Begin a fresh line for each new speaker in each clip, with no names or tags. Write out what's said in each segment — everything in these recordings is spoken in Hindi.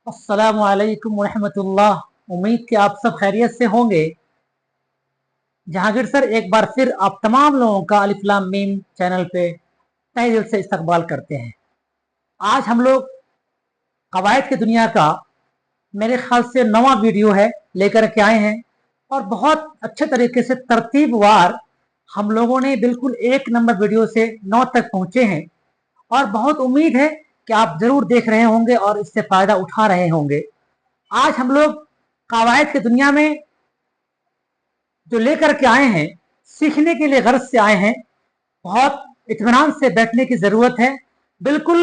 अस्सलामु अलैकुम वरहमतुल्लाह। उम्मीद कि आप सब खैरियत से होंगे। जहांगीर सर एक बार फिर आप तमाम लोगों का अलिफ लाम मीम चैनल पे तहे दिल से इस्तकबाल करते हैं। आज हम लोग कवायद की दुनिया का मेरे ख्याल से नवा वीडियो है लेकर के आए हैं और बहुत अच्छे तरीके से तरतीबवार हम लोगों ने बिल्कुल एक नंबर वीडियो से 9 तक पहुंचे हैं और बहुत उम्मीद है कि आप जरूर देख रहे होंगे और इससे फायदा उठा रहे होंगे। आज हम लोग कवायद की दुनिया में जो लेकर के आए हैं, सीखने के लिए गर्ज से आए हैं। बहुत इत्मीनान से बैठने की जरूरत है, बिल्कुल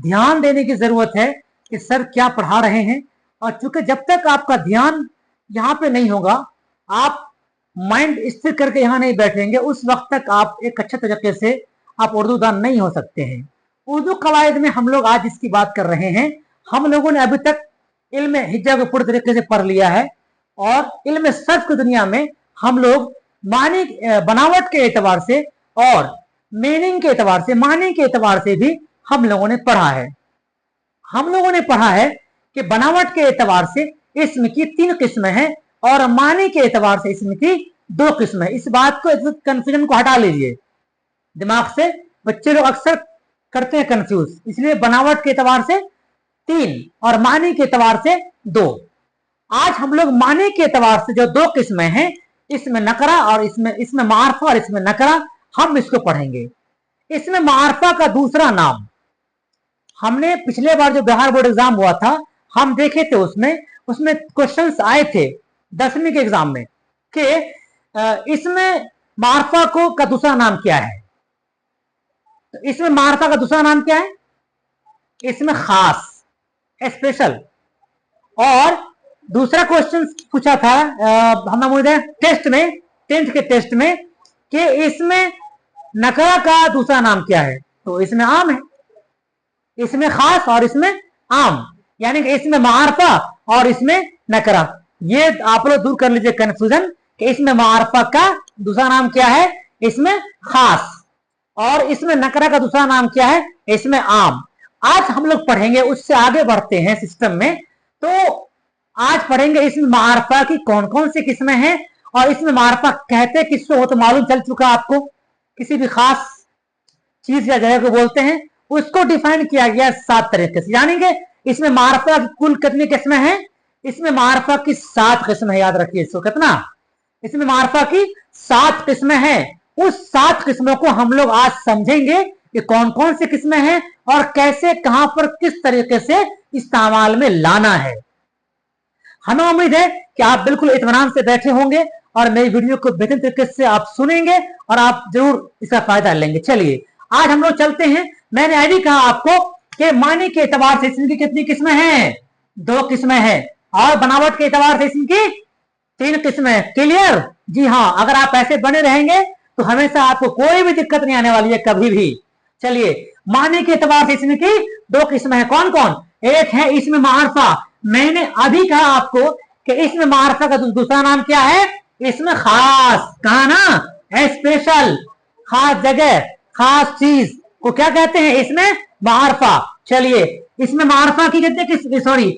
ध्यान देने की जरूरत है कि सर क्या पढ़ा रहे हैं। और चूंकि जब तक आपका ध्यान यहाँ पे नहीं होगा, आप माइंड स्थिर करके यहाँ नहीं बैठेंगे, उस वक्त तक आप एक अच्छे तरीके से आप उर्दू दान नहीं हो सकते हैं। उर्दू कवायद में हम लोग आज इसकी बात कर रहे हैं। हम लोगों ने अभी तक इल्म हिज्जा को पूरी तरीके से पढ़ लिया है और इल्म सर्फ की दुनिया में हम लोग मानी बनावट के एतबार से और मीनिंग के एतबार से, मानी के एतबार से भी हम लोगों ने पढ़ा है। हम लोगों ने पढ़ा है कि बनावट के एतबार से इसम की 3 किस्में हैं और मानी के एतबार से इसम की 2 किस्में हैं। इस बात को, कंफ्यूजन को हटा लीजिए दिमाग से। बच्चे लोग अक्सर करते हैं कंफ्यूज, इसलिए बनावट के एतबार से 3 और मानी के एतबार से 2। आज हम लोग मानी के एतबार से जो 2 किस्में हैं, इसमें नकरा और इसमें मारफा और इसमें नकरा, हम इसको पढ़ेंगे। इसमें मारफा का दूसरा नाम, हमने पिछले बार जो बिहार बोर्ड एग्जाम हुआ था हम देखे थे, उसमें क्वेश्चंस आए थे 10वीं के एग्जाम में कि इसमें मारफा को का दूसरा नाम क्या है। तो इसमें मारफा का दूसरा नाम क्या है? इसमें खास, स्पेशल। और दूसरा क्वेश्चन पूछा था हमने टेस्ट में, 10th के टेस्ट में, कि इसमें नकरा का दूसरा नाम क्या है। तो इसमें आम है, इसमें खास और इसमें आम, यानी कि इसमें मारफा और इसमें नकरा। ये आप लोग दूर कर लीजिए कंफ्यूजन कि इसमें मारफा का दूसरा नाम क्या है, इसमें खास, और इसमें नकरा का दूसरा नाम क्या है, इसमें आम। आज हम लोग पढ़ेंगे, उससे आगे बढ़ते हैं सिस्टम में। तो आज पढ़ेंगे इसमें मारफा की कौन कौन सी किस्में हैं और इसमें मारफा कहते किसको हो तो मालूम चल चुका आपको, किसी भी खास चीज या जगह को बोलते हैं, उसको डिफाइन किया गया 7 तरीके से। यानी कि इसमें मारफा की कुल कितनी किस्में हैं? इसमें मारफा की 7 किस्में, याद रखिए इसको। कितना? इसमें मारफा की 7 किस्में हैं। उस 7 किस्मों को हम लोग आज समझेंगे कि कौन कौन सी किस्में हैं और कैसे, कहां पर, किस तरीके से इस्तेमाल में लाना है। हमें उम्मीद है कि आप बिल्कुल इत्मीनान से बैठे होंगे और मेरी वीडियो को बेहतर तरीके से आप सुनेंगे और आप जरूर इसका फायदा लेंगे। चलिए आज हम लोग चलते हैं। मैंने अभी कहा आपको कि मानी के एतबार से इसम की कितनी किस्में हैं? 2 किस्में हैं। और बनावट के एतबार से इसम की 3 किस्में। क्लियर? जी हाँ, अगर आप ऐसे बने रहेंगे तो हमेशा आपको कोई भी दिक्कत नहीं आने वाली है, कभी भी। चलिए, मानी के एतबार से इसम की 2 किस्में हैं। कौन कौन? एक है इसमें मारफा। मैंने अभी कहा आपको कि इसमें मारफा का दूसरा नाम क्या है? इसमें खास। कहा ना, स्पेशल, खास जगह, खास चीज को क्या कहते हैं? इसमें मारफा। चलिए, इसमें मारफा की कितने किस्में, सॉरी,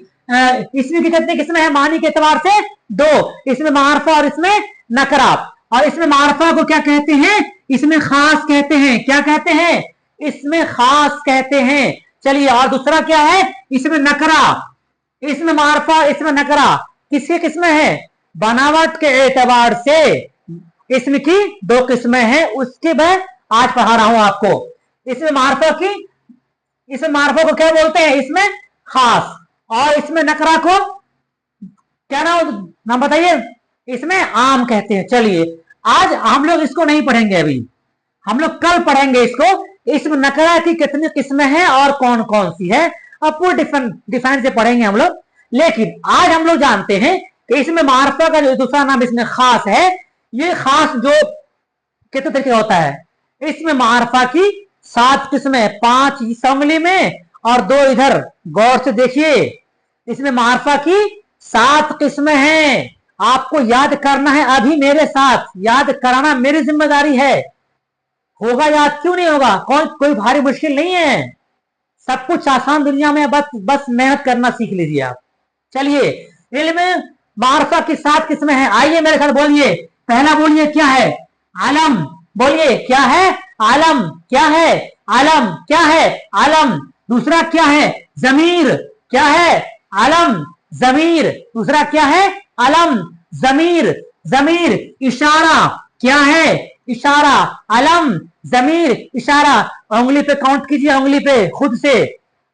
इसमें की कितने किस्में हैं मानी के एतबार से? 2। इसमें मारफा और इसमें नकरा। और इसमें मारफा को क्या कहते हैं? इसमें खास कहते हैं। क्या कहते हैं? इसमें खास कहते हैं। चलिए, और दूसरा क्या है? इसमें नकरा। इसमें मारफा, इसमें नकरा, किसकी किस्में हैं? बनावट के एतबार से इसमें की 2 किस्में हैं। उसके मैं आज पढ़ा रहा हूं आपको। इसमें मारफा की, इसमें मारफा को क्या बोलते हैं? इसमें खास। और इसमें नकरा को क्या नाम बताइए? इसमें आम कहते हैं। चलिए, आज हम लोग इसको नहीं पढ़ेंगे, अभी हम लोग कल पढ़ेंगे इसको। इसमें नकरा की कितनी किस्में हैं और कौन कौन सी है, अब पूरे डिफाइन से पढ़ेंगे हम लोग। लेकिन आज हम लोग जानते हैं कि इसमें मारफा का जो दूसरा नाम इसमें खास है। ये खास जो कितने तरीके होता है? इसमें मारफा की 7 किस्में, 5 इस उंगली में और 2 इधर। गौर से देखिए, इसमें मारफा की 7 किस्में हैं। आपको याद करना है, अभी मेरे साथ याद कराना मेरी जिम्मेदारी है। होगा याद, क्यों नहीं होगा? कोई भारी मुश्किल नहीं है, सब कुछ आसान दुनिया में। बस मेहनत करना सीख लीजिए आप। चलिए, इल्म मारफा की 7 किस्में हैं, आइए मेरे साथ बोलिए। पहला बोलिए क्या है? आलम। बोलिए क्या है? आलम। क्या है? आलम। क्या है? आलम। दूसरा क्या है? जमीर। क्या है? आलम। जमीर। दूसरा क्या है? आलम। जमीर। जमीर। इशारा। क्या है? इशारा। अलम। जमीर। इशारा। उंगली पे काउंट कीजिए, उंगली पे खुद से।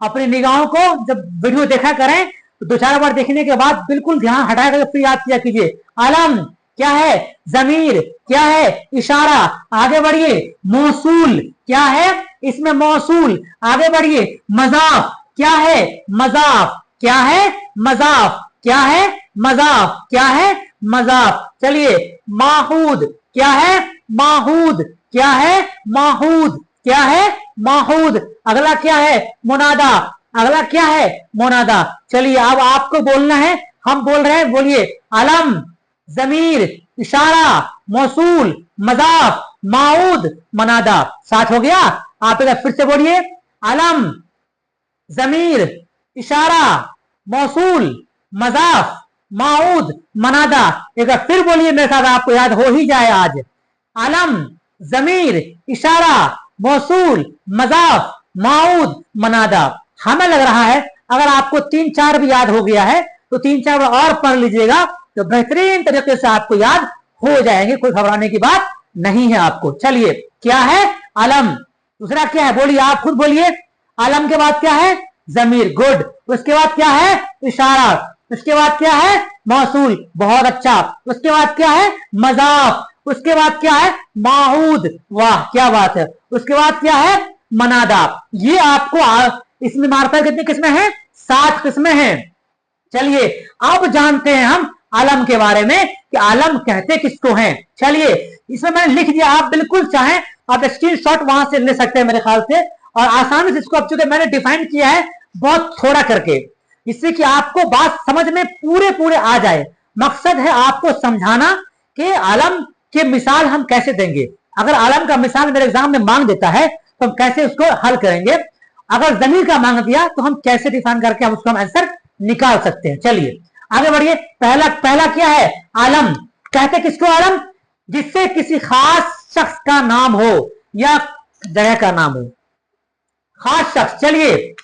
अपनी निगाहों को जब वीडियो देखा करें तो 2-4 बार देखने के बाद बिल्कुल ध्यान हटा कर फिर याद किया कीजिए। अलम क्या है? जमीर। क्या है? इशारा। आगे बढ़िए। मौसूल। क्या है? इसमें मौसूल। आगे बढ़िए। मजाफ। क्या है? मजाफ। क्या है? मजाफ। क्या है? मजाफ। क्या है? मजाफ। चलिए, माहूद। क्या है? माहूद। क्या है? माहूद। क्या है? माहूद। अगला क्या है? मुनादा। अगला क्या है? मुनादा। चलिए, अब आपको बोलना है, हम बोल रहे हैं, बोलिए। अलम, जमीर, इशारा, मौसूल, मजाफ, माऊद, मनादा। 7 हो गया। आप इधर फिर से बोलिए। अलम, जमीर, इशारा, मौसूल, मजाफ, माऊद, मनादा। एक बार फिर बोलिए मेरे साथ, आपको याद हो ही जाए आज। अलम, जमीर, इशारा, मौसूल, मजाफ, माऊद, मनादा। हमें लग रहा है अगर आपको 3-4 भी याद हो गया है तो 3-4 और पढ़ लीजिएगा तो बेहतरीन तरीके से आपको याद हो जाएंगे, कोई घबराने की बात नहीं है आपको। चलिए, क्या है? अलम। दूसरा क्या है? बोलिए, आप खुद बोलिए। अलम के बाद क्या है? जमीर। गुड। उसके बाद क्या है? इशारा। उसके बाद क्या है? मौसूल। बहुत अच्छा। उसके बाद क्या है? मजाफ। उसके बाद क्या है? माहूद। वाह, क्या बात है। उसके बाद क्या है? मनादा। ये आपको इसमें मार्फा कितनी किस्में हैं? 7 किस्में हैं। चलिए, अब जानते हैं हम आलम के बारे में कि आलम कहते किसको हैं। चलिए, इसमें मैंने लिख दिया, आप बिल्कुल चाहें आप स्क्रीनशॉट वहां से ले सकते हैं मेरे ख्याल से, और आसानी से इसको अब चूंकि मैंने डिफाइन किया है बहुत थोड़ा करके, इससे कि आपको बात समझ में पूरे पूरे आ जाए। मकसद है आपको समझाना कि आलम के मिसाल हम कैसे देंगे। अगर आलम का मिसाल मेरे एग्जाम में मांग देता है तो हम कैसे उसको हल करेंगे, अगर जमीर का मांग दिया तो हम कैसे डिफाइन करके हम उसको आंसर निकाल सकते हैं। चलिए आगे बढ़िए। पहला क्या है? आलम। कहते किसको आलम? जिससे किसी खास शख्स का नाम हो या जगह का नाम हो। खास शख्स। चलिए,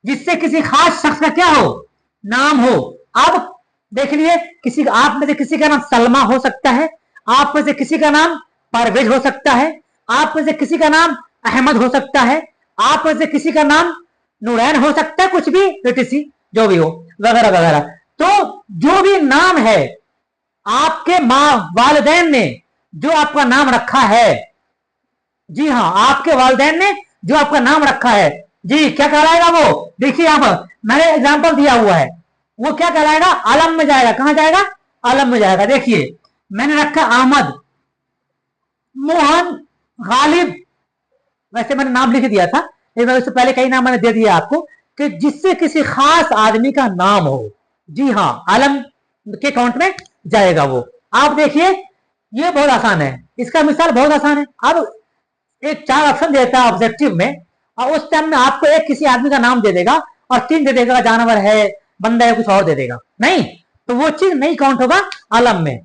जिससे किसी खास शख्स का क्या हो? नाम हो। अब देख लिए, किसी आप में से किसी का नाम सलमा हो सकता है, आप में से किसी का नाम परवेज हो सकता है, आप में से किसी का नाम अहमद हो सकता है, आप में से किसी का नाम नूरैन हो सकता है, कुछ भी टीसी जो भी हो, वगैरह वगैरह। तो जो भी नाम है, आपके माँ वालिदैन ने जो आपका नाम रखा है, जी हाँ, आपके वालिदैन ने जो आपका नाम रखा है, जी क्या कहलाएगा वो? देखिए यहां पर मैंने एग्जाम्पल दिया हुआ है, वो क्या कहलाएगा? आलम में जाएगा। कहां जाएगा? आलम में जाएगा। देखिए, मैंने रखा अहमद, मोहन, गालिब। वैसे मैंने नाम लिख दिया था, लेकिन उससे पहले कई नाम मैंने दे दिया आपको कि जिससे किसी खास आदमी का नाम हो। जी हाँ, आलम के काउंट में जाएगा वो। आप देखिए, ये बहुत आसान है, इसका मिसाल बहुत आसान है। अब एक 4 ऑप्शन देता है ऑब्जेक्टिव में, और उस टाइम में आपको एक किसी आदमी का नाम दे देगा और 3 दे देगा, जानवर है, बंदा है, कुछ और दे देगा। नहीं, तो वो चीज नहीं काउंट होगा आलम में,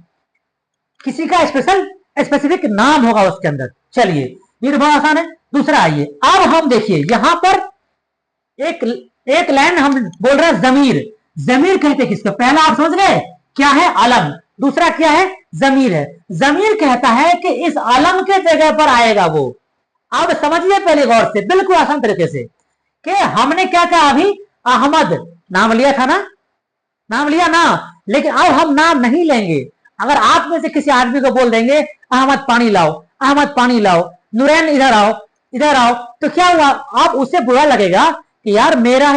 किसी का स्पेसिफिक नाम होगा उसके अंदर। चलिए, ये तो बहुत आसान है। दूसरा आइए, अब हम देखिए यहां पर एक लाइन हम बोल रहे हैं जमीर। जमीर कहते किसको? पहला आप समझ गए क्या है? आलम। दूसरा क्या है? जमीर है। जमीर कहता है कि इस आलम के जगह पर आएगा वो। अब समझिए पहले गौर से, बिल्कुल आसान तरीके से, कि हमने क्या कहा अभी? अहमद नाम लिया था ना, नाम लिया ना, लेकिन अब हम नाम नहीं लेंगे। अगर आप में से किसी आदमी को बोल देंगे अहमद पानी लाओ, अहमद पानी लाओ, नूरैन इधर आओ, इधर आओ, तो क्या हुआ? आप उससे बुरा लगेगा कि यार मेरा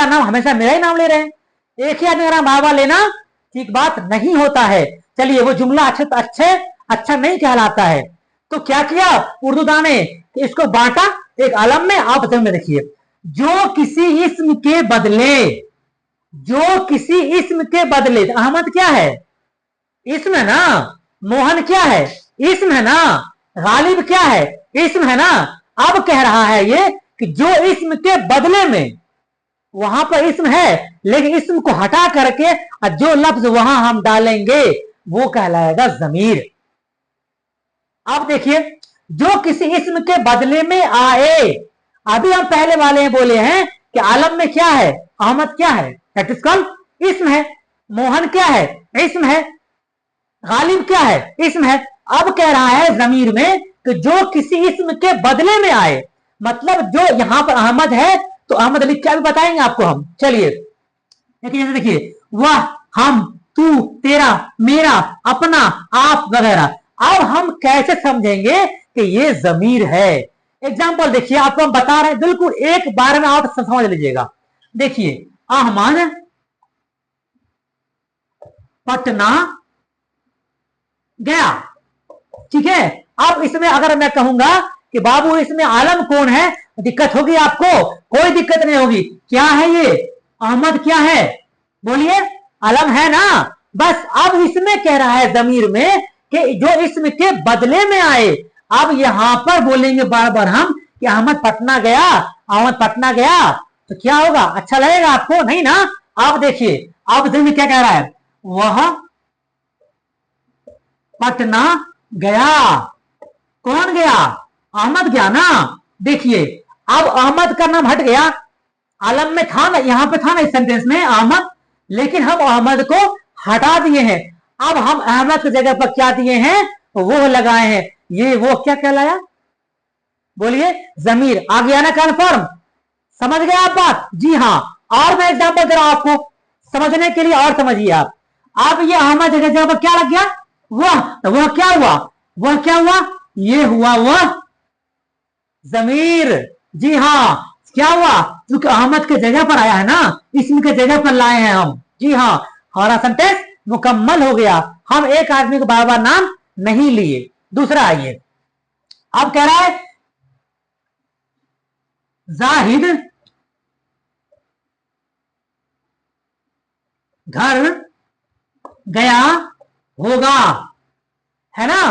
नाम, हमेशा मेरा ही नाम ले रहे हैं। एक ही आदमी का नाम बार बार लेना ठीक बात नहीं होता है। चलिए, वो जुमला अच्छा नहीं कहलाता है। तो क्या किया उर्दू दाने? इसको बांटा एक आलम में। आप ध्यान में रखिए, जो किसी इस्म के बदले, जो किसी इस्म के बदले, अहमद क्या है? इस्म है ना। मोहन क्या है? इस्म है ना। गालिब क्या है? इस्म है ना। अब कह रहा है ये कि जो इस्म के बदले में, वहां पर इसम है, लेकिन इसम को हटा करके जो लफ्ज वहां हम डालेंगे वो कहलाएगा जमीर। अब देखिए, जो किसी इसम के बदले में आए, अभी हम पहले वाले में बोले हैं कि आलम में क्या है, अहमद क्या है, दैट इज कॉल्ड इसम है। मोहन क्या है, इसम है। गालिब क्या है, इसम है। अब कह रहा है जमीर में कि जो किसी इसम के बदले में आए, मतलब जो यहां पर अहमद है तो अहमद लिख के अभी बताएंगे आपको हम। चलिए देखिए, जैसे देखिए, वह, हम, तू, तेरा, मेरा, अपना, आप वगैरह। अब हम कैसे समझेंगे कि ये जमीर है? एग्जाम्पल देखिए, आपको हम बता रहे हैं, बिल्कुल एक बार में आप समझ लीजिएगा। देखिए, अहमद पटना गया, ठीक है। अब इसमें अगर मैं कहूंगा कि बाबू इसमें आलम कौन है, दिक्कत होगी आपको? कोई दिक्कत नहीं होगी। क्या है ये? अहमद क्या है? बोलिए, आलम है ना। बस अब इसमें कह रहा है जमीर में कि जो इसम के बदले में आए। अब यहां पर बोलेंगे बार बार हम कि अहमद पटना गया, अहमद पटना गया, तो क्या होगा? अच्छा लगेगा आपको? नहीं ना। अब देखिए, अब जमीर क्या कह रहा है? वह पटना गया। कौन गया? अहमद गया ना। देखिए, अब अहमद का नाम हट गया, आलम में था ना, यहां पे था ना इस सेंटेंस में अहमद, लेकिन हम अहमद को हटा दिए हैं। अब हम अहमद की जगह पर क्या दिए हैं? वो लगाए हैं। ये वो क्या कहलाया? बोलिए, जमीर। आ गया ना कन्फर्म? समझ गए आप बात? जी हाँ। और मैं एग्जाम्पल दे रहा हूं आपको समझने के लिए, और समझिए आप। अब ये अहमद की जगह पर क्या लग गया? वह। तो वह क्या हुआ? वह क्या हुआ? ये हुआ वह जमीर। जी हाँ। क्या हुआ? क्योंकि अहमद के जगह पर आया है ना, इसम के जगह पर लाए हैं हम। जी हाँ, हमारा सेंटेंस मुकम्मल हो गया। हम एक आदमी को बार बार नाम नहीं लिए। दूसरा आइए, अब कह रहा है जाहिद घर गया होगा, है ना।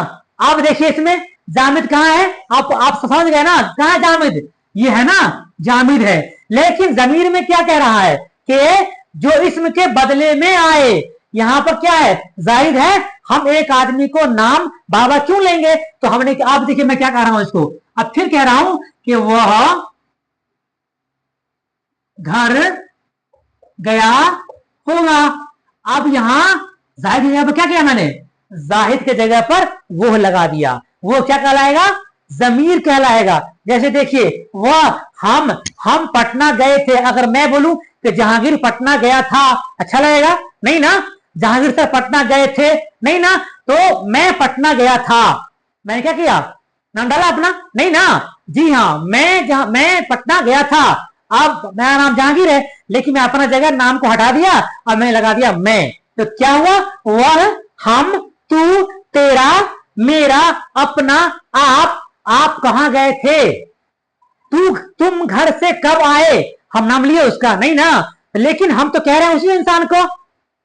अब देखिए, इसमें जामिद कहां है? आप समझ गए ना, कहां है जामिद? ये है ना, जामिद है। लेकिन जमीर में क्या कह रहा है कि जो इसम के बदले में आए, यहां पर क्या है? जाहिद है। हम एक आदमी को नाम बाबा क्यों लेंगे? तो हमने, आप देखिए मैं क्या कह रहा हूं इसको, अब फिर कह रहा हूं कि वह घर गया होगा। अब यहां जाहिद की जगह पर क्या किया मैंने? जाहिद के जगह पर वो लगा दिया। वो क्या कहलाएगा? जमीर कहलाएगा। जैसे देखिए, वह, हम पटना गए थे। अगर मैं बोलूं कि जहांगीर पटना गया था, अच्छा लगेगा? नहीं ना। जहांगीर सर पटना गए थे, नहीं ना। तो मैं पटना गया था, मैंने क्या किया? नाम डाला अपना, नहीं ना। जी हाँ, मैं पटना गया था। अब मेरा नाम जहांगीर है, लेकिन मैं अपना जगह नाम को हटा दिया और मैंने लगा दिया मैं। तो क्या हुआ? वह, हम, तू, तेरा, मेरा, अपना, आप कहां गए थे? तुम घर से कब आए? हम नाम लिए उसका, नहीं ना। लेकिन हम तो कह रहे हैं उसी इंसान को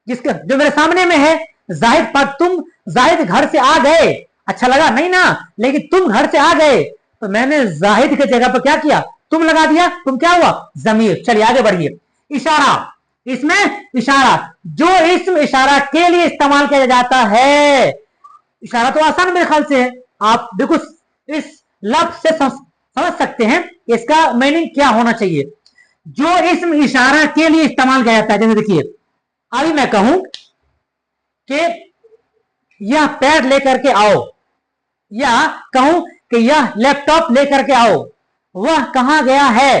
जिसका, जो मेरे सामने में है। जाहिद पर तुम, जाहिद घर से आ गए, अच्छा लगा? नहीं ना। लेकिन तुम घर से आ गए, तो मैंने जाहिद के जगह पर क्या किया? तुम लगा दिया। तुम क्या हुआ? जमीर। चलिए आगे बढ़िए। इशारा, इसमें इशारा, जो इसम इशारा के लिए इस्तेमाल किया जाता है। इशारा तो आसान मेरे ख्याल से है, आप बिल्कुल इस लफ्ज से समझ सकते हैं इसका मीनिंग क्या होना चाहिए। जो इसम इशारा के लिए इस्तेमाल किया जाता है, जैसे देखिए, अभी मैं कहूं कि यह पैड लेकर के आओ, या कहूं कि यह लैपटॉप लेकर के आओ, वह कहां गया है,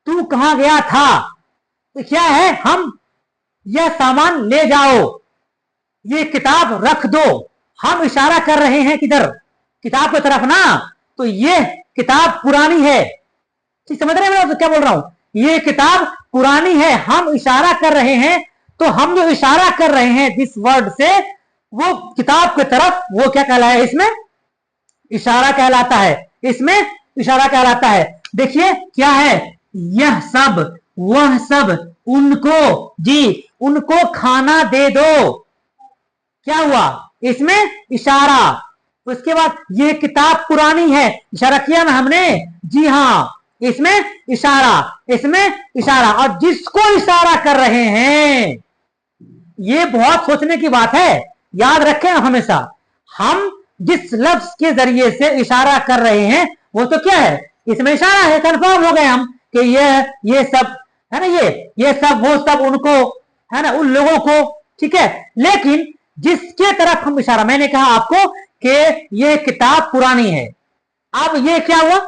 तू कहां गया था, तो क्या है? हम, यह सामान ले जाओ, ये किताब रख दो। हम इशारा कर रहे हैं किधर? किताब की तरफ ना। तो ये किताब पुरानी है, ठीक समझ रहे हैं मैं क्या बोल रहा हूं? ये किताब पुरानी है, हम इशारा कर रहे हैं। तो हम जो इशारा कर रहे हैं जिस वर्ड से, वो किताब की तरफ, वो क्या कहलाया? इसमें इशारा कहलाता है। इसमें इशारा कहलाता है। देखिए क्या है? यह सब, वह सब, उनको, जी उनको खाना दे दो। क्या हुआ? इसमें इशारा। उसके बाद ये किताब पुरानी है, इशारा किया ना हमने। जी हाँ, इसमें इशारा, इसमें इशारा, और जिसको इशारा कर रहे हैं, ये बहुत सोचने की बात है, याद रखें हमेशा। हम जिस लफ्ज के जरिए से इशारा कर रहे हैं वो तो क्या है, इसमें इशारा है। कंफर्म हो गए हम कि ये सब है ना, ये सब, वो सब, उनको, है ना, उन लोगों को, ठीक है। लेकिन जिसके तरफ हम इशारा, मैंने कहा आपको कि ये किताब पुरानी है, अब ये क्या हुआ,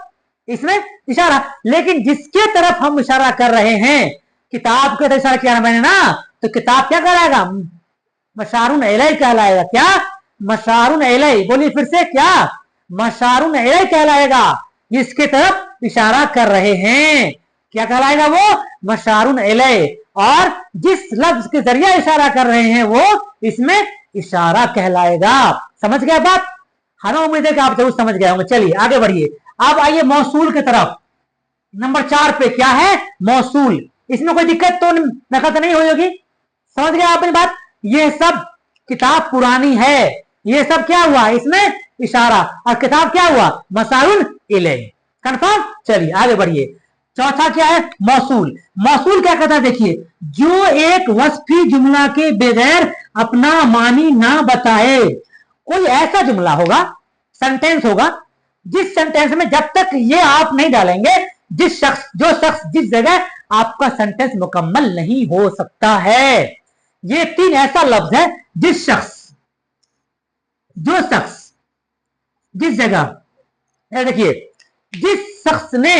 इसमें इशारा। लेकिन जिसके तरफ हम इशारा कर रहे हैं, किताब के तरफ इशारा किया मैंने ना, तो किताब क्या कहलाएगा, मशारुन इलैहि कहलाएगा। क्या, मशारुन इलैहि, बोलिए फिर से, क्या, मशारुन इलैहि कहलाएगा। जिसके तरफ इशारा कर रहे हैं क्या कहलाएगा, वो मशारुन इलैहि। और जिस लफ्ज के जरिए इशारा कर रहे हैं वो इसमें इशारा कहलाएगा। समझ गए बात, हमें उम्मीद है कि आप जरूर समझ गए होंगे। चलिए आगे बढ़िए, अब आइए मौसूल की तरफ। नंबर 4 पे क्या है, मौसूल। इसमें कोई दिक्कत तो नकल नहीं होगी, समझ गए आप अपनी बात। ये सब किताब पुरानी है, ये सब क्या हुआ, इसमें इशारा, और किताब क्या हुआ, मशारुन इलैहि। कंफर्म। चलिए आगे बढ़िए। चौथा क्या है, मौसूल। मौसूल क्या कहता है, देखिए, जो एक वस्फी जुमला के बगैर अपना मानी ना बताए। कोई ऐसा जुमला होगा, सेंटेंस होगा, जिस सेंटेंस में जब तक ये आप नहीं डालेंगे, जो शख्स जिस जगह, आपका सेंटेंस मुकम्मल नहीं हो सकता है। ये 3 ऐसा लफ्ज है, जिस शख्स, जो शख्स जिस जगह, देखिए, जिस शख्स ने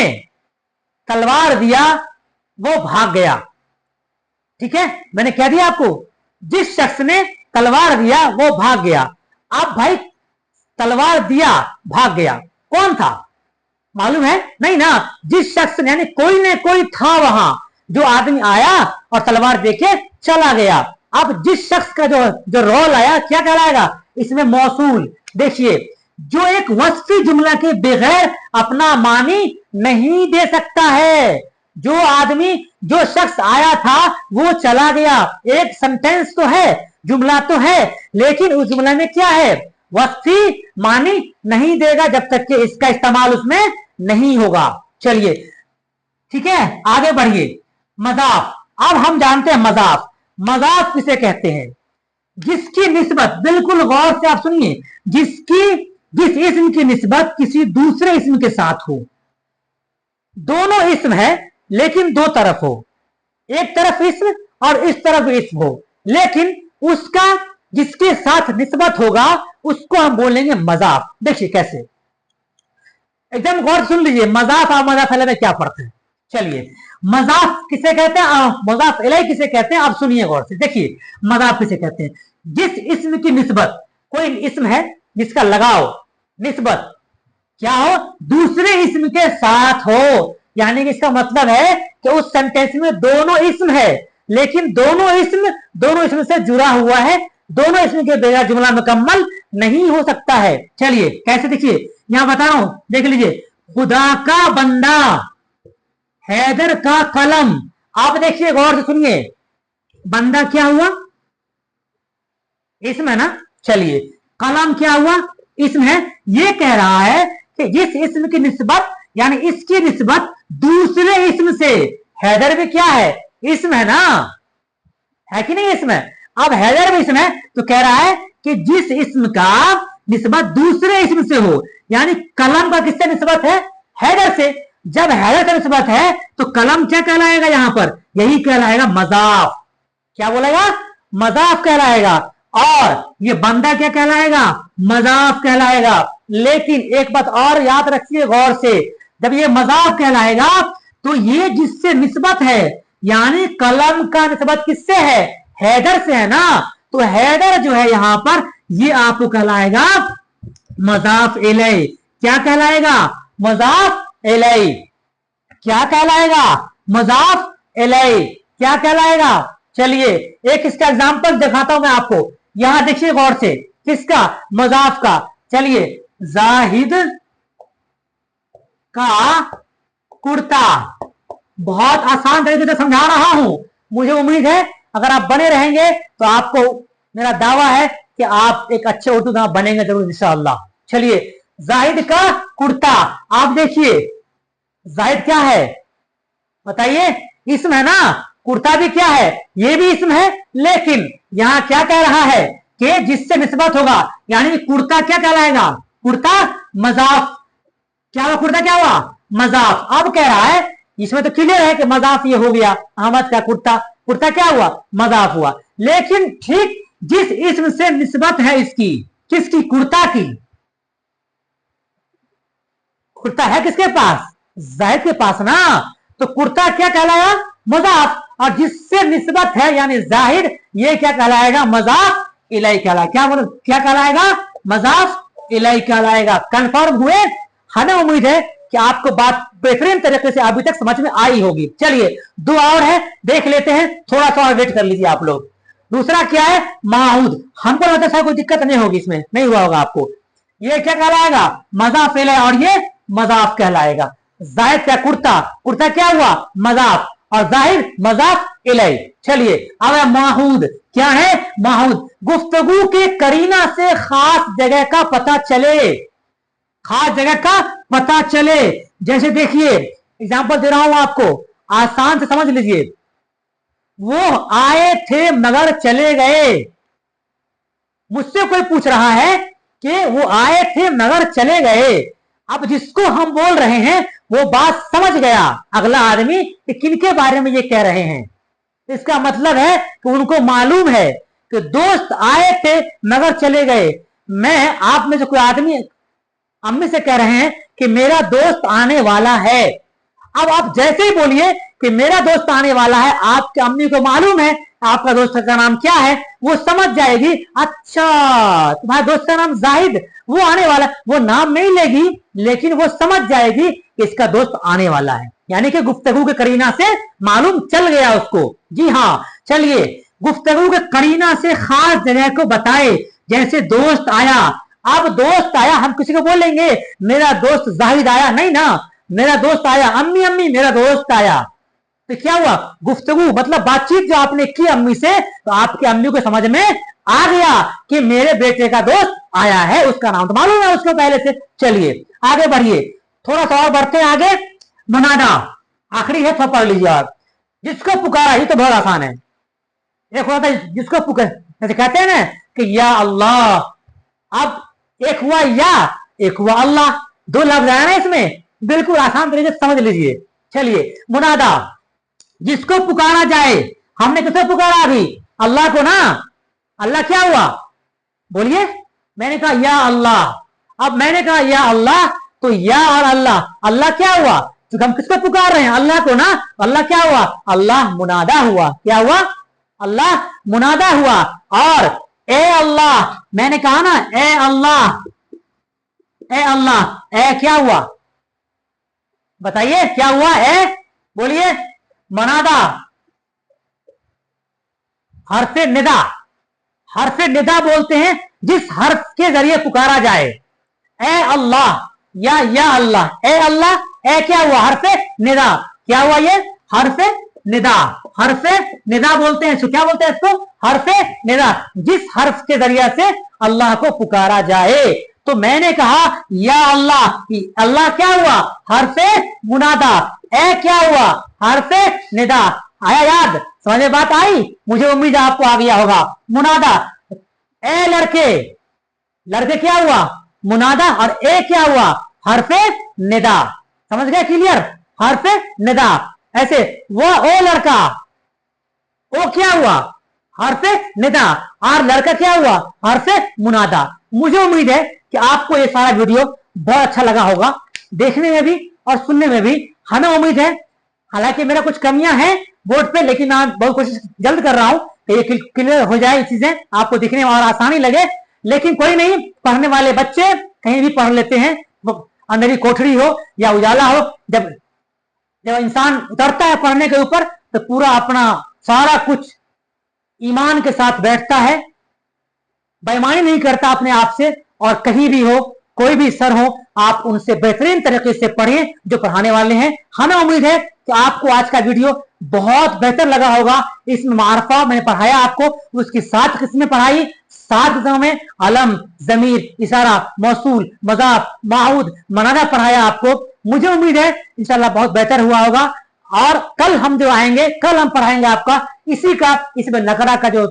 तलवार दिया वो भाग गया, ठीक है, मैंने कह दिया आपको, जिस शख्स ने तलवार दिया वो भाग गया। अब भाई तलवार दिया भाग गया, कौन था, मालूम है नहीं ना, जिस शख्स ने, यानी कोई ने कोई था वहां, जो आदमी आया और तलवार देके चला गया। अब जिस शख्स का जो रोल आया क्या कहलाएगा, इसमें मौसूल। देखिए, जो एक वस्फी जुमला के बगैर अपना मानी नहीं दे सकता है। जो आदमी, जो शख्स आया था वो चला गया, एक सेंटेंस तो है, जुमला तो है, लेकिन उस जुमला में क्या है, वस्फी मानी नहीं देगा जब तक कि इसका इस्तेमाल उसमें नहीं होगा। चलिए ठीक है, आगे बढ़िए। मजाफ। अब हम जानते हैं मजाफ। मजाफ किसे कहते हैं, जिसकी निस्बत, बिल्कुल गौर से आप सुनिए, जिस इस्म की निस्बत किसी दूसरे इस्म के साथ हो। दोनों इस्म है लेकिन दो तरफ हो, एक तरफ इस्म और इस तरफ इस्म हो, लेकिन उसका जिसके साथ निस्बत होगा उसको हम बोलेंगे मजाफ। देखिए कैसे, एकदम गौर सुन लीजिए, मजाफ और मजाफ अलैहि में क्या फर्क है। चलिए, मजाफ किसे कहते हैं, मजाफ अलैहि किसे कहते हैं, आप सुनिए गौर से। देखिए मजाफ किसे कहते हैं, जिस इस्म की निस्बत, कोई इस्म है जिसका लगाव, निस्बत क्या हो, दूसरे इस्म के साथ हो। यानी कि इसका मतलब है कि उस सेंटेंस में दोनों इस्म है, लेकिन दोनों इस्म से जुड़ा हुआ है, दोनों इस्म के बगैर जुमला मुकम्मल नहीं हो सकता है। चलिए कैसे, देखिए यहां बता रहा हूं, देख लीजिए, खुदा का बंदा, हैदर का कलम। आप देखिए गौर से सुनिए, बंदा क्या हुआ, इसम है ना, चलिए कलम क्या हुआ, इसम है। ये कह रहा है कि जिस इसम की निस्बत, यानी इसकी निस्बत दूसरे इसम से, हैदर भी क्या है, इसम है ना, है कि नहीं, इसम है। अब हैदर भी इसम है, तो कह रहा है कि जिस इसम का निस्बत दूसरे इसम से हो, यानी कलम का किससे निस्बत है, हैदर से। जब हैदर से निस्बत है तो कलम क्या कहलाएगा, यहां पर यही कहलाएगा मजाफ। क्या बोलेगा, मजाफ कहलाएगा। और ये बंदा क्या कहलाएगा, मजाफ कहलाएगा। लेकिन एक बात और याद रखिए गौर से, जब ये मजाफ कहलाएगा तो ये जिससे निस्बत है, यानी कलम का निस्बत किससे है, हैदर से है ना, तो हैदर जो है यहां पर, ये आपको कहलाएगा मजाफ इलैहि। क्या कहलाएगा, मजाफ इलैहि। क्या कहलाएगा, मजाफ इलैहि। क्या कहलाएगा, चलिए एक इसका एग्जांपल दिखाता हूं मैं आपको। यहां देखिए गौर से, किसका, मजाफ का। चलिए, जाहिद का कुर्ता, बहुत आसान तरीके से समझा रहा हूं। मुझे उम्मीद है अगर आप बने रहेंगे तो आपको, मेरा दावा है कि आप एक अच्छे उर्दू बनेंगे जरूर इंशाअल्लाह। चलिए, जाहिद का कुर्ता, आप देखिए जाहिद क्या है बताइए, इस्म है ना। कुर्ता भी क्या है, ये भी इस्म है, लेकिन यहां क्या कह रहा है कि जिससे निस्बत होगा, यानी कुर्ता क्या कहलाएगा, कुर्ता मजाफ। क्या हुआ, कुर्ता क्या हुआ, मजाफ। अब कह रहा है इसमें तो क्लियर है कि मजाफ ये हो गया, अहमद का कुर्ता, कुर्ता क्या हुआ, मजाफ हुआ। लेकिन ठीक जिस इस्म से निस्बत है इसकी, किसकी, कुर्ता की, कुर्ता है किसके पास, जाहिद के पास ना, तो कुर्ता क्या कहलाया, मजाफ। और जिससे निस्बत है यानी जाहिद, ये क्या कहलाएगा, मजाफ इलाई कहलाएगा। क्या कहलाएगा, मजाफ इलाई कहलाएगा। कंफर्म हुए, हमें उम्मीद है कि आपको बात बेहतरीन तरीके से अभी तक समझ में आई होगी। चलिए दो और है, देख लेते हैं, थोड़ा सा और वेट कर लीजिए आप लोग। दूसरा क्या है, माहूद। हमको लगता है कोई दिक्कत नहीं होगी इसमें, नहीं हुआ होगा आपको। ये क्या कहलाएगा, मजाफ इलाई, और ये मजाफ कहलाएगा। जाहिद का कुर्ता, कुर्ता क्या हुआ, मजाफ, और जाहिर मजाफ इलाई। चलिए अब माहूद क्या है, माहूद गुफ्तगू के करीना से खास जगह का पता चले, खास जगह का पता चले। जैसे देखिए एग्जांपल दे रहा हूं आपको, आसान से समझ लीजिए। वो आए थे मगर चले गए। मुझसे कोई पूछ रहा है कि वो आए थे मगर चले गए। अब जिसको हम बोल रहे हैं वो बात समझ गया अगला आदमी कि किनके बारे में ये कह रहे हैं। इसका मतलब है कि उनको मालूम है कि दोस्त आए थे मगर चले गए। मैं आप में से कोई आदमी अम्मी से कह रहे हैं कि मेरा दोस्त आने वाला है। अब आप जैसे ही बोलिए कि मेरा दोस्त आने वाला है, आपके अम्मी को मालूम है आपका दोस्त का नाम क्या है, वो समझ जाएगी, अच्छा तुम्हारे दोस्त का नाम जाहिद, वो आने वाला, वो नाम नहीं लेगी लेकिन वो समझ जाएगी कि इसका दोस्त आने वाला है। यानी कि गुफ्तगू के करीना से मालूम चल गया उसको। जी हाँ, चलिए गुफ्तगू के करीना से खास जगह को बताए। जैसे दोस्त आया, अब दोस्त आया हम किसी को बोलेंगे मेरा दोस्त जाहिद आया, नहीं ना, मेरा दोस्त आया, अम्मी अम्मी मेरा दोस्त आया। तो क्या हुआ, गुफ्तगू मतलब बातचीत जो आपने की अम्मी से, तो आपकी अम्मी को समझ में आ गया कि मेरे बेटे का दोस्त आया है, उसका नाम तो मालूम है उसको पहले से। चलिए आगे बढ़िए, थोड़ा सा और बढ़ते हैं आगे। मुनादा आखिरी है, तो पढ़ लीजिए आप। जिसको पुकारा, ही तो बहुत आसान है। एक होता है जिसको पुकार, जैसे कहते हैं ना कि या अल्लाह, अब एक हुआ या, एक हुआ अल्लाह, दो लफ्ज आए ना इसमें, बिल्कुल आसान तरीके से समझ लीजिए। चलिए मुनादा, जिसको पुकारा जाए। हमने किसे पुकारा अभी, अल्लाह को ना। अल्लाह क्या हुआ, बोलिए, मैंने कहा या अल्लाह। अब मैंने कहा या अल्लाह, तो या और अल्लाह, अल्लाह क्या हुआ, तो हम किसको पुकार रहे हैं, अल्लाह को ना। अल्लाह क्या हुआ, अल्लाह मुनादा हुआ। क्या हुआ, अल्लाह मुनादा हुआ। और ए अल्लाह, मैंने कहा ना ए अल्लाह, ए अल्लाह, ए क्या हुआ बताइए, क्या हुआ, ए बोलिए, मुनादा, हर्फ निदा। हर्फ निदा बोलते हैं जिस हर्फ के जरिए पुकारा जाए। ए अल्लाह या अल्लाह, ए अल्लाह, ए क्या हुआ, हर्फ निदा। क्या हुआ, ये हर्फ निदा। हर्फ निदा बोलते हैं, क्या बोलते हैं इसको, हर्फ निदा, जिस हर्फ के जरिए से अल्लाह को पुकारा जाए। तो मैंने कहा या अल्लाह, अल्लाह क्या हुआ, हर्फ मुनादा। ए क्या हुआ, हर्फ निदा। आया याद, समझ में बात आई, मुझे उम्मीद आपको आ गया होगा। मुनादा, ए लड़के, लड़के क्या हुआ, मुनादा, और ए क्या हुआ, हर्फ निदा। समझ गए, क्लियर, हर्फ निदा। ऐसे वो ओ लड़का, ओ क्या हुआ, हर्फ निदा, और लड़का क्या हुआ, हर्फ मुनादा। मुझे उम्मीद है कि आपको ये सारा वीडियो बहुत अच्छा लगा होगा, देखने में भी और सुनने में भी। हमें उम्मीद है, हालांकि मेरा कुछ कमियां हैं बोर्ड पे, लेकिन मैं बहुत कोशिश जल्द कर रहा हूं कि ये क्लियर हो जाए, चीजें आपको दिखने में और आसानी लगे। लेकिन कोई नहीं, पढ़ने वाले बच्चे कहीं भी पढ़ लेते हैं, अंधेरी कोठरी हो या उजाला हो, जब जब इंसान उतरता है पढ़ने के ऊपर तो पूरा अपना सारा कुछ ईमान के साथ बैठता है, बेईमानी नहीं करता अपने आप से। और कहीं भी हो, कोई भी सर हो, आप उनसे बेहतरीन तरीके से पढ़ें जो पढ़ाने वाले हैं। हमें उम्मीद है कि आपको आज का वीडियो बहुत बेहतर लगा होगा। इसमें मारफा मैंने पढ़ाया आपको, उसकी 7 किस्में पढ़ाई। 7 किस्मों में अलम, जमीर, इशारा, मौसूल, मजाफ, माहूद, मनादा पढ़ाया आपको। मुझे उम्मीद है इंशाल्लाह बहुत बेहतर हुआ होगा। और कल हम जो आएंगे, कल हम पढ़ाएंगे आपका इसी का, इसमें नकरा का जो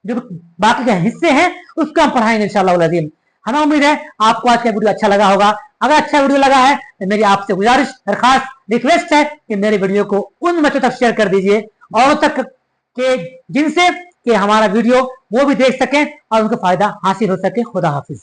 जो बाकी के हिस्से हैं उसको हम पढ़ाएंगे इंशाल्लाह अज़ीम। हमें उम्मीद है आपको आज का वीडियो अच्छा लगा होगा। अगर अच्छा वीडियो लगा है तो मेरी आपसे गुजारिश, दरखास्त, रिक्वेस्ट है कि मेरे वीडियो को उन बच्चों तक शेयर कर दीजिए और तक के जिनसे कि हमारा वीडियो वो भी देख सकें और उनको फायदा हासिल हो सके। खुदा हाफिज।